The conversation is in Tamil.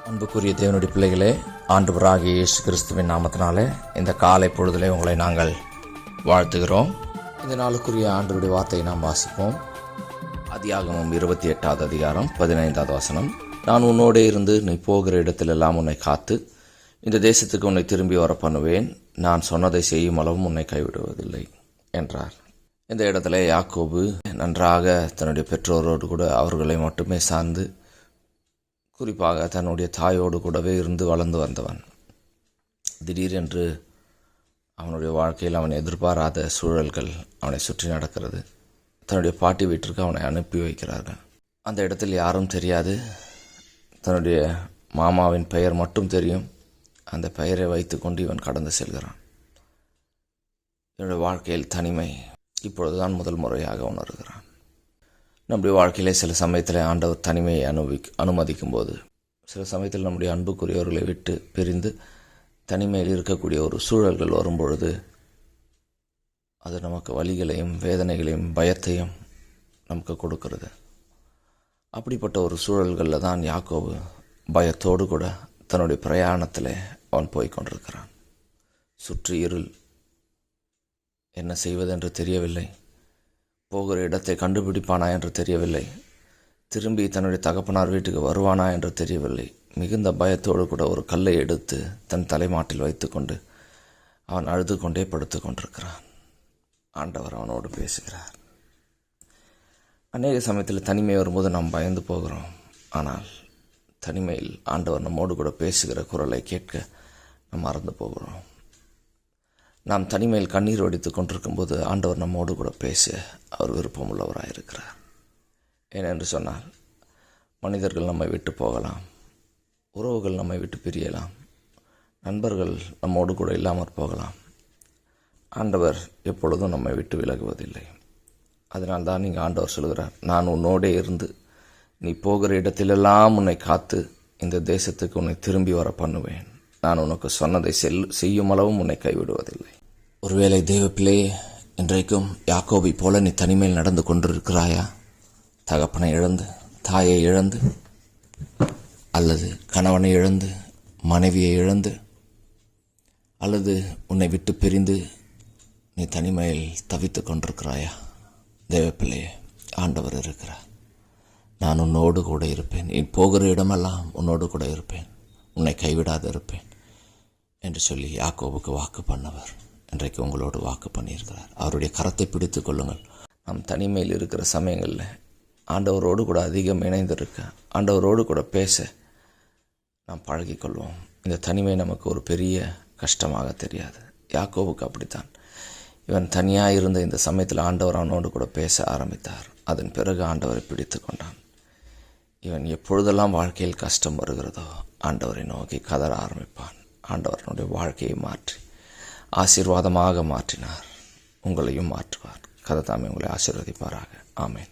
அன்புக்குரிய தேவனுடைய பிள்ளைகளே, ஆண்டவராகிய இயேசு கிறிஸ்துவின் நாமத்தினாலே இந்த காலை பொழுதிலே உங்களை நாங்கள் வாழ்த்துகிறோம். இந்த நாளுக்குரிய ஆண்டவருடைய வார்த்தையை நாம் வாசிப்போம். ஆதியாகமம் 28வது அதிகாரம் 15வது வசனம். நான் உன்னோடே இருந்து நீ போகிற இடத்திலெல்லாம் உன்னை காத்து இந்த தேசத்துக்கு உன்னை திரும்பி வர பண்ணுவேன். நான் சொன்னதை செய்யும் அளவும் உன்னை கைவிடுவதில்லை என்றார். இந்த இடத்துல யாக்கோபு நன்றாக தன்னுடைய பெற்றோரோடு கூட அவர்களை மட்டுமே சார்ந்து, குறிப்பாக தன்னுடைய தாயோடு கூடவே இருந்து வளர்ந்து வந்தவன். திடீரென்று அவனுடைய வாழ்க்கையில் அவன் எதிர்பாராத சூழல்கள் அவனை சுற்றி நடக்கிறது. தன்னுடைய பாட்டி வீட்டிற்கு அவனை அனுப்பி வைக்கிறார்கள். அந்த இடத்தில் யாரும் தெரியாது. தன்னுடைய மாமாவின் பெயர் மட்டும் தெரியும். அந்த பெயரை வைத்து கொண்டு இவன் கடந்து செல்கிறான். இவனுடைய வாழ்க்கையில் தனிமை இப்பொழுதுதான் முதல் முறையாக உணர்கிறான். நம்முடைய வாழ்க்கையிலே சில சமயத்தில் ஆண்டவர் தனிமையை அனுமதிக்கும் போது, சில சமயத்தில் நம்முடைய அன்புக்குரியவர்களை விட்டு பிரிந்து தனிமையில் இருக்கக்கூடிய ஒரு சூழல்கள் வரும்பொழுது அது நமக்கு வலிகளையும் வேதனைகளையும் பயத்தையும் நமக்கு கொடுக்கிறது. அப்படிப்பட்ட ஒரு சூழல்களில் தான் யாக்கோபு பயத்தோடு கூட தன்னுடைய பிரயாணத்தில் அவன் போய்கொண்டிருக்கிறான். சுற்றி இருள், என்ன செய்வதென்று தெரியவில்லை. போகிற இடத்தை கண்டுபிடிப்பானா என்று தெரியவில்லை. திரும்பி தன்னுடைய தகப்பனார் வீட்டுக்கு வருவானா என்று தெரியவில்லை. மிகுந்த பயத்தோடு கூட ஒரு கல்லை எடுத்து தன் தலைமாட்டில் வைத்துக்கொண்டு அவன் அழுது கொண்டே படுத்து கொண்டிருக்கிறான். ஆண்டவர் அவனோடு பேசுகிறார். அநேக சமயத்தில் தனிமை வரும்போது நாம் பயந்து போகிறோம். ஆனால் தனிமையில் ஆண்டவர் நம்மோடு கூட பேசுகிற குரலை கேட்க நாம் மறந்து போகிறோம். நாம் தனிமையில் கண்ணீர் வடித்து கொண்டிருக்கும் போது ஆண்டவர் நம்மோடு கூட பேச அவர் விருப்பமுள்ளவராக இருக்கிறார். ஏனென்று சொன்னால், மனிதர்கள் நம்மை விட்டு போகலாம், உறவுகள் நம்மை விட்டு பிரியலாம், நண்பர்கள் நம்மோடு கூட இல்லாமற் போகலாம். ஆண்டவர் எப்பொழுதும் நம்மை விட்டு விலகுவதில்லை. அதனால்தான் இங்கே ஆண்டவர் சொல்கிறார், நான் உன்னோடே இருந்து நீ போகிற இடத்திலெல்லாம் உன்னை காத்து இந்த தேசத்துக்கு உன்னை திரும்பி வர பண்ணுவேன். நான் உனக்கு சொன்னதை செய்யும் அளவும் உன்னை கைவிடுவதில்லை. ஒருவேளை தேவ பிள்ளையே, இன்றைக்கும் யாக்கோபை போல நீ தனிமையில் நடந்து கொண்டிருக்கிறாயா? தகப்பனை இழந்து, தாயை இழந்து, அல்லது கணவனை இழந்து, மனைவியை இழந்து, அல்லது உன்னை விட்டு பிரிந்து நீ தனிமையில் தவித்து கொண்டிருக்கிறாயா? தேவ பிள்ளையே, ஆண்டவர் இருக்கிறார். நான் உன்னோடு கூட இருப்பேன். நீ போகிற இடமெல்லாம் உன்னோடு கூட இருப்பேன், உன்னை கைவிடாது இருப்பேன் என்று சொல்லி யாக்கோபுக்கு வாக்கு பண்ணவர் இன்றைக்கு உங்களோடு வாக்கு பண்ணியிருக்கிறார். அவருடைய கரத்தை பிடித்து கொள்ளுங்கள். நாம் தனிமையில் இருக்கிற சமயங்களில் ஆண்டவரோடு கூட அதிகம் இணைந்திருக்க, ஆண்டவரோடு கூட பேச நாம் பழகிக்கொள்வோம். இந்த தனிமை நமக்கு ஒரு பெரிய கஷ்டமாக தெரியாது. யாக்கோபுக்கு அப்படித்தான். இவன் தனியாக இருந்த இந்த சமயத்தில் ஆண்டவர் அவனோடு கூட பேச ஆரம்பித்தார். அதன் பிறகு ஆண்டவரை பிடித்து கொண்டான். இவன் எப்பொழுதெல்லாம் வாழ்க்கையில் கஷ்டம் வருகிறதோ ஆண்டவரை நோக்கி கதற ஆரம்பிப்பான். ஆண்டவரனுடைய வாழ்க்கையை மாற்றி ஆசீர்வாதமாக மாற்றினார். உங்களையும் மாற்றுவார். கர்த்தர் தாமே உங்களை ஆசீர்வதிப்பாராக. ஆமென்.